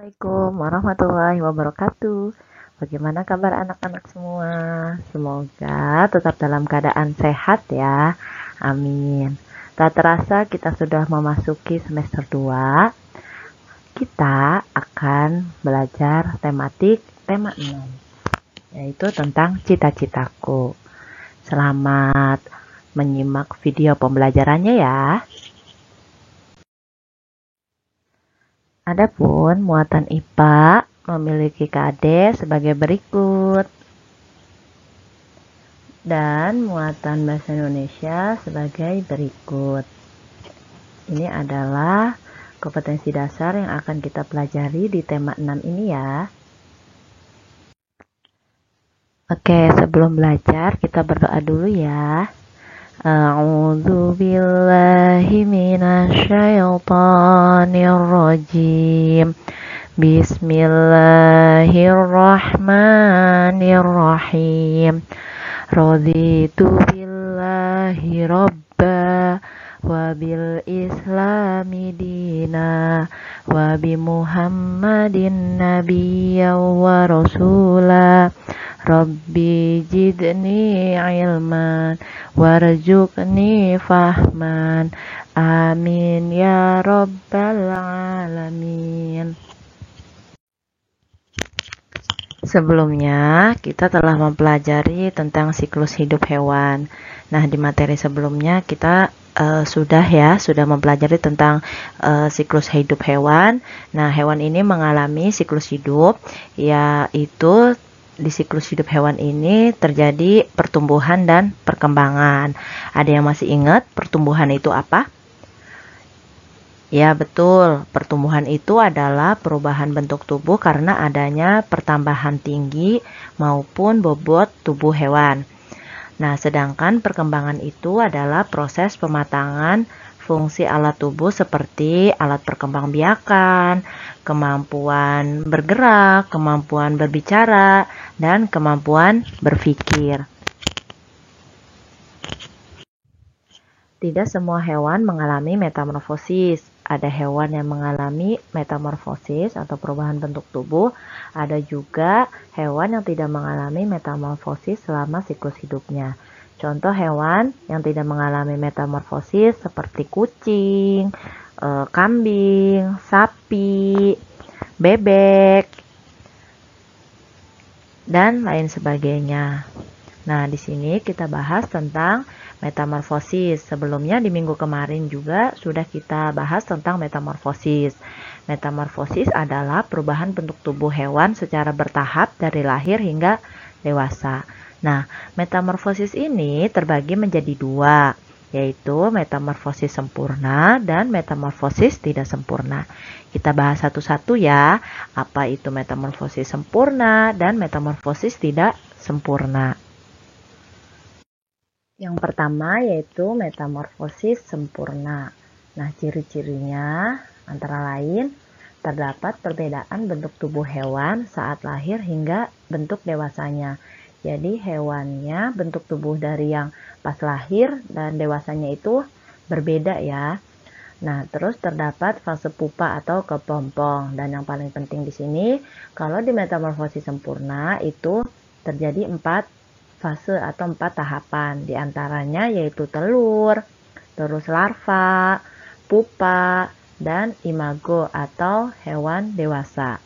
Assalamualaikum warahmatullahi wabarakatuh. Bagaimana kabar anak-anak semua? Semoga tetap dalam keadaan sehat ya. Amin. Tak terasa kita sudah memasuki semester 2. Kita akan belajar tema 6, yaitu tentang cita-citaku. Selamat menyimak video pembelajarannya ya. Adapun muatan IPA memiliki KD sebagai berikut. Dan muatan bahasa Indonesia sebagai berikut. Ini adalah kompetensi dasar yang akan kita pelajari di tema 6 ini ya. Oke, sebelum belajar kita berdoa dulu ya. A'udzu billahi minasyaitonir rajim. Bismillahirrahmanirrahim. Raditu billahi robba wa bil islami dina wa bi muhammadin nabiyya wa rasula. Rabbi jidni ilman warzuqni fahman. Amin ya rabbal alamin. Sebelumnya kita telah mempelajari tentang siklus hidup hewan. Nah, di materi sebelumnya kita sudah mempelajari tentang siklus hidup hewan. Nah, hewan ini mengalami siklus hidup, yaitu di siklus hidup hewan ini terjadi pertumbuhan dan perkembangan. Ada yang masih ingat pertumbuhan itu apa? Ya, betul. Pertumbuhan itu adalah perubahan bentuk tubuh karena adanya pertambahan tinggi maupun bobot tubuh hewan. Nah, sedangkan perkembangan itu adalah proses pematangan fungsi alat tubuh seperti alat perkembangbiakan, kemampuan bergerak, kemampuan berbicara, dan kemampuan berpikir. Tidak semua hewan mengalami metamorfosis. Ada hewan yang mengalami metamorfosis atau perubahan bentuk tubuh. Ada juga hewan yang tidak mengalami metamorfosis selama siklus hidupnya. Contoh hewan yang tidak mengalami metamorfosis seperti kucing, kambing, sapi, bebek, dan lain sebagainya. Nah, di sini kita bahas tentang metamorfosis. Sebelumnya di minggu kemarin juga sudah kita bahas tentang metamorfosis. Metamorfosis adalah perubahan bentuk tubuh hewan secara bertahap dari lahir hingga dewasa. Nah, metamorfosis ini terbagi menjadi dua, yaitu metamorfosis sempurna dan metamorfosis tidak sempurna. Kita bahas satu-satu ya, apa itu metamorfosis sempurna dan metamorfosis tidak sempurna. Yang pertama yaitu metamorfosis sempurna. Nah, ciri-cirinya antara lain terdapat perbedaan bentuk tubuh hewan saat lahir hingga bentuk dewasanya. Jadi hewannya bentuk tubuh dari yang pas lahir dan dewasanya itu berbeda ya. Nah, terus terdapat fase pupa atau kepompong. Dan yang paling penting di sini, kalau di metamorfosis sempurna itu terjadi 4 fase atau 4 tahapan. Di antaranya yaitu telur, terus larva, pupa, dan imago atau hewan dewasa.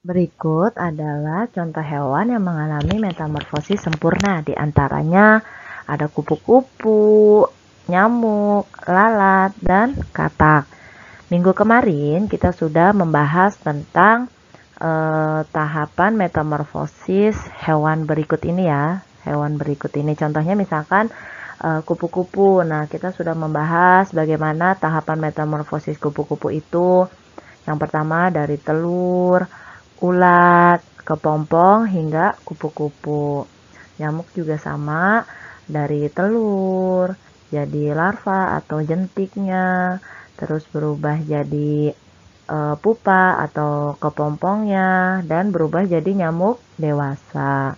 Berikut adalah contoh hewan yang mengalami metamorfosis sempurna. Di antaranya ada kupu-kupu, nyamuk, lalat, dan katak. Minggu kemarin kita sudah membahas tentang tahapan metamorfosis hewan berikut ini ya. Hewan berikut ini contohnya misalkan kupu-kupu. Nah, kita sudah membahas bagaimana tahapan metamorfosis kupu-kupu itu. Yang pertama dari telur, ulat, kepompong hingga kupu-kupu. Nyamuk juga sama, dari telur jadi larva atau jentiknya, terus berubah jadi pupa atau kepompongnya, dan berubah jadi nyamuk dewasa.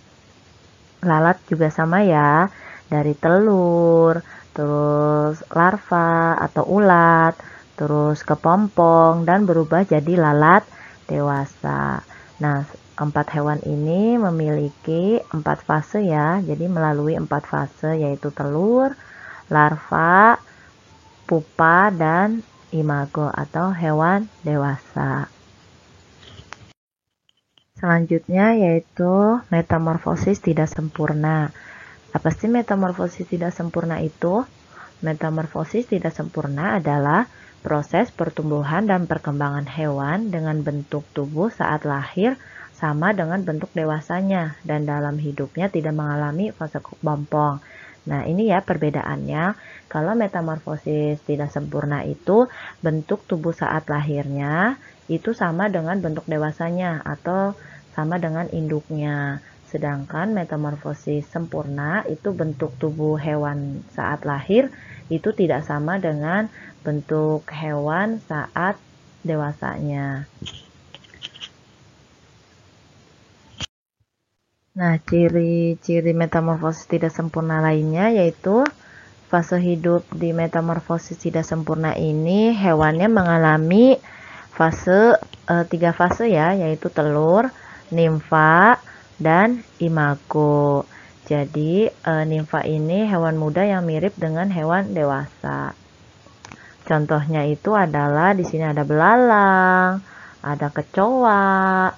Lalat juga sama ya, dari telur, terus larva atau ulat, terus kepompong, dan berubah jadi lalat dewasa. Nah, 4 hewan ini memiliki 4 fase ya, jadi melalui 4 fase yaitu telur, larva, pupa, dan imago atau hewan dewasa. Selanjutnya yaitu metamorfosis tidak sempurna. Apa sih metamorfosis tidak sempurna itu? Metamorfosis tidak sempurna adalah proses pertumbuhan dan perkembangan hewan dengan bentuk tubuh saat lahir sama dengan bentuk dewasanya dan dalam hidupnya tidak mengalami fase kepompong. Nah, ini ya perbedaannya. Kalau metamorfosis tidak sempurna itu bentuk tubuh saat lahirnya itu sama dengan bentuk dewasanya atau sama dengan induknya. Sedangkan metamorfosis sempurna itu bentuk tubuh hewan saat lahir itu tidak sama dengan bentuk hewan saat dewasanya. Nah, ciri-ciri metamorfosis tidak sempurna lainnya yaitu fase hidup di metamorfosis tidak sempurna ini hewannya mengalami fase 3 fase ya, yaitu telur, nimfa, dan imago. Jadi nimfa ini hewan muda yang mirip dengan hewan dewasa. Contohnya itu adalah di sini ada belalang, ada kecoa,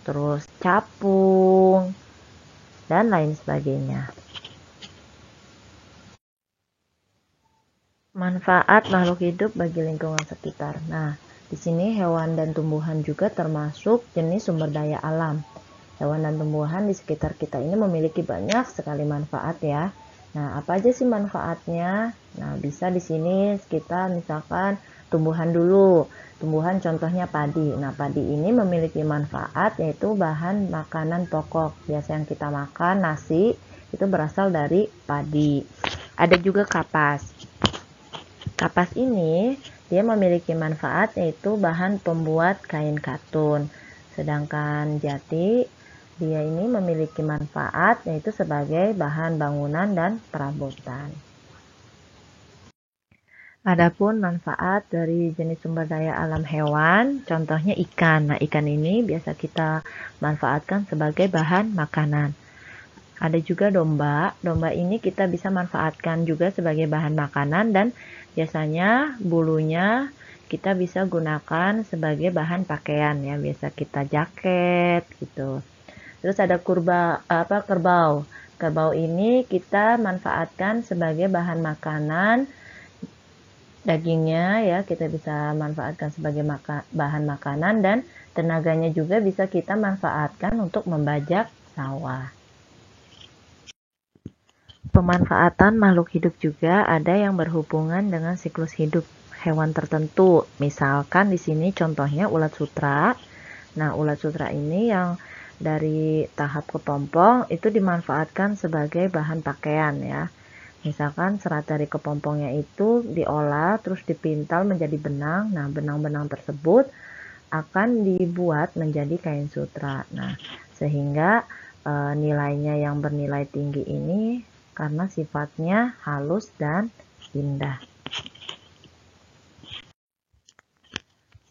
terus capung, dan lain sebagainya. Manfaat makhluk hidup bagi lingkungan sekitar. Nah, di sini hewan dan tumbuhan juga termasuk jenis sumber daya alam. Hewan dan tumbuhan di sekitar kita ini memiliki banyak sekali manfaat ya. Nah, apa aja sih manfaatnya? Nah, bisa di sini kita misalkan tumbuhan dulu. Tumbuhan contohnya padi. Nah, padi ini memiliki manfaat yaitu bahan makanan pokok. Biasa yang kita makan nasi itu berasal dari padi. Ada juga kapas. Kapas ini dia memiliki manfaat yaitu bahan pembuat kain katun. Sedangkan jati dia ini memiliki manfaat yaitu sebagai bahan bangunan dan perabotan. Adapun manfaat dari jenis sumber daya alam hewan, contohnya ikan. Nah, ikan ini biasa kita manfaatkan sebagai bahan makanan. Ada juga domba. Domba ini kita bisa manfaatkan juga sebagai bahan makanan dan biasanya bulunya kita bisa gunakan sebagai bahan pakaian ya. Biasa kita jaket gitu. Terus ada kerbau. Kerbau ini kita manfaatkan sebagai bahan makanan. Dagingnya ya kita bisa manfaatkan sebagai bahan makanan dan tenaganya juga bisa kita manfaatkan untuk membajak sawah. Pemanfaatan makhluk hidup juga ada yang berhubungan dengan siklus hidup hewan tertentu. Misalkan di sini contohnya ulat sutra. Nah, ulat sutra ini yang dari tahap kepompong itu dimanfaatkan sebagai bahan pakaian ya. Misalkan serat dari kepompongnya itu diolah terus dipintal menjadi benang. Nah, benang-benang tersebut akan dibuat menjadi kain sutra. Nah, sehingga nilainya yang bernilai tinggi ini karena sifatnya halus dan indah.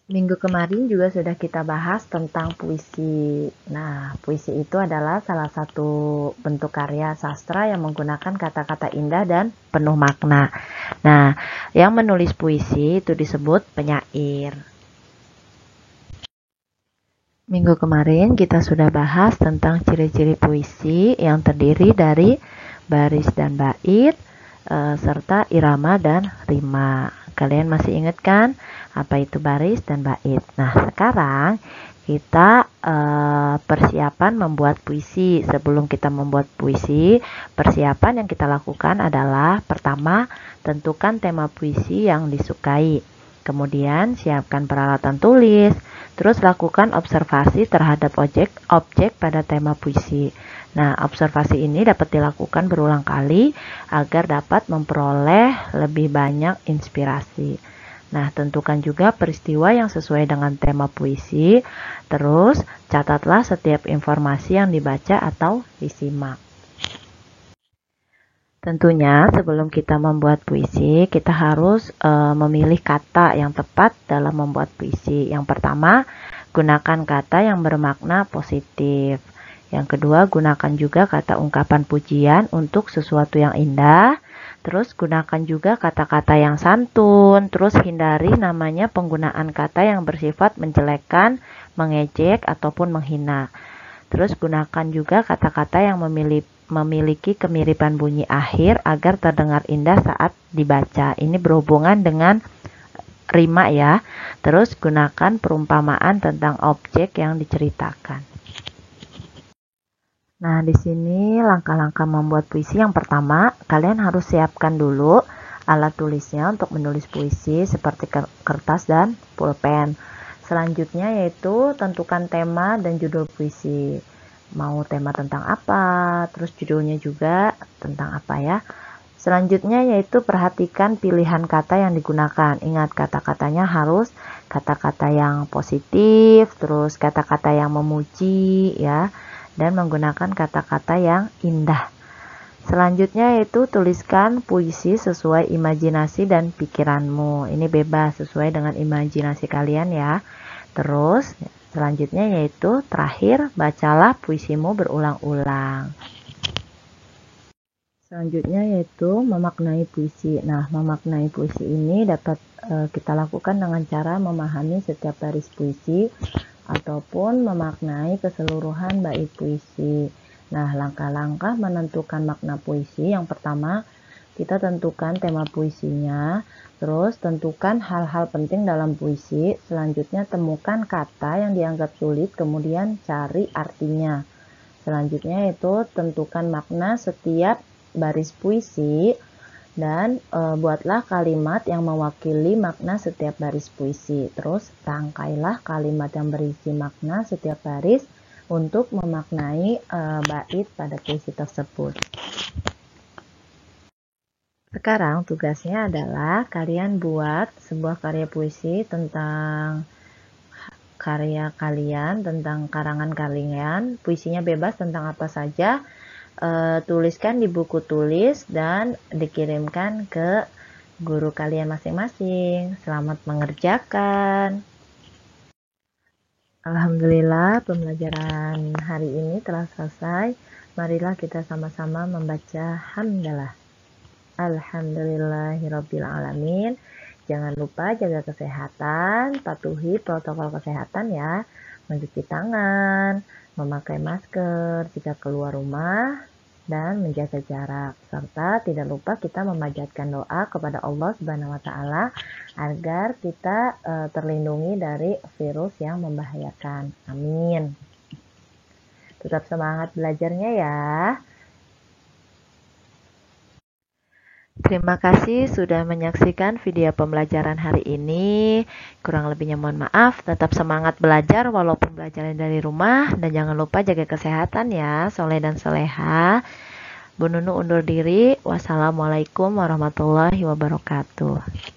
Minggu kemarin juga sudah kita bahas tentang puisi. Nah, puisi itu adalah salah satu bentuk karya sastra yang menggunakan kata-kata indah dan penuh makna. Nah, yang menulis puisi itu disebut penyair. Minggu kemarin kita sudah bahas tentang ciri-ciri puisi yang terdiri dari baris dan bait, serta irama dan rima. Kalian masih ingat kan apa itu baris dan bait? Nah, sekarang kita persiapan membuat puisi. Sebelum kita membuat puisi, persiapan yang kita lakukan adalah pertama, tentukan tema puisi yang disukai. Kemudian siapkan peralatan tulis, terus lakukan observasi terhadap objek pada tema puisi. Nah, observasi ini dapat dilakukan berulang kali agar dapat memperoleh lebih banyak inspirasi. Nah, tentukan juga peristiwa yang sesuai dengan tema puisi, terus catatlah setiap informasi yang dibaca atau disimak. Tentunya sebelum kita membuat puisi, kita harus memilih kata yang tepat dalam membuat puisi. Yang pertama, gunakan kata yang bermakna positif. Yang kedua, gunakan juga kata ungkapan pujian untuk sesuatu yang indah. Terus gunakan juga kata-kata yang santun. Terus hindari namanya penggunaan kata yang bersifat menjelekkan, mengejek, ataupun menghina. Terus gunakan juga kata-kata yang memiliki kemiripan bunyi akhir agar terdengar indah saat dibaca. Ini berhubungan dengan rima ya. Terus gunakan perumpamaan tentang objek yang diceritakan. Nah, di sini langkah-langkah membuat puisi. Yang pertama, kalian harus siapkan dulu alat tulisnya untuk menulis puisi seperti kertas dan pulpen. Selanjutnya yaitu tentukan tema dan judul puisi. Mau tema tentang apa, terus judulnya juga tentang apa ya. Selanjutnya yaitu perhatikan pilihan kata yang digunakan. Ingat, kata-katanya harus kata-kata yang positif, terus kata-kata yang memuji ya, dan menggunakan kata-kata yang indah. Selanjutnya yaitu tuliskan puisi sesuai imajinasi dan pikiranmu. Ini bebas sesuai dengan imajinasi kalian ya. Terus selanjutnya yaitu terakhir, bacalah puisimu berulang-ulang. Selanjutnya yaitu memaknai puisi. Nah, memaknai puisi ini dapat kita lakukan dengan cara memahami setiap baris puisi ataupun memaknai keseluruhan bait puisi. Nah, langkah-langkah menentukan makna puisi. Yang pertama, kita tentukan tema puisinya, terus tentukan hal-hal penting dalam puisi. Selanjutnya, temukan kata yang dianggap sulit, kemudian cari artinya. Selanjutnya itu tentukan makna setiap baris puisi dan buatlah kalimat yang mewakili makna setiap baris puisi. Terus rangkailah kalimat yang berisi makna setiap baris untuk memaknai bait pada puisi tersebut. Sekarang tugasnya adalah kalian buat sebuah karya puisi tentang karya kalian, tentang karangan kalian. Puisinya bebas tentang apa saja. Tuliskan di buku tulis dan dikirimkan ke guru kalian masing-masing. Selamat mengerjakan. Alhamdulillah, pembelajaran hari ini telah selesai. Marilah kita sama-sama membaca hamdalah. Alhamdulillahirabbil alamin. Jangan lupa jaga kesehatan, patuhi protokol kesehatan ya. Mencuci tangan, memakai masker jika keluar rumah, dan menjaga jarak. Serta tidak lupa kita memanjatkan doa kepada Allah Subhanahu wa Ta'ala agar kita terlindungi dari virus yang membahayakan. Amin. Tetap semangat belajarnya ya. Terima kasih sudah menyaksikan video pembelajaran hari ini. Kurang lebihnya mohon maaf. Tetap semangat belajar walaupun belajarnya dari rumah. Dan jangan lupa jaga kesehatan ya, soleh dan soleha. Bu Nunu undur diri. Wassalamualaikum warahmatullahi wabarakatuh.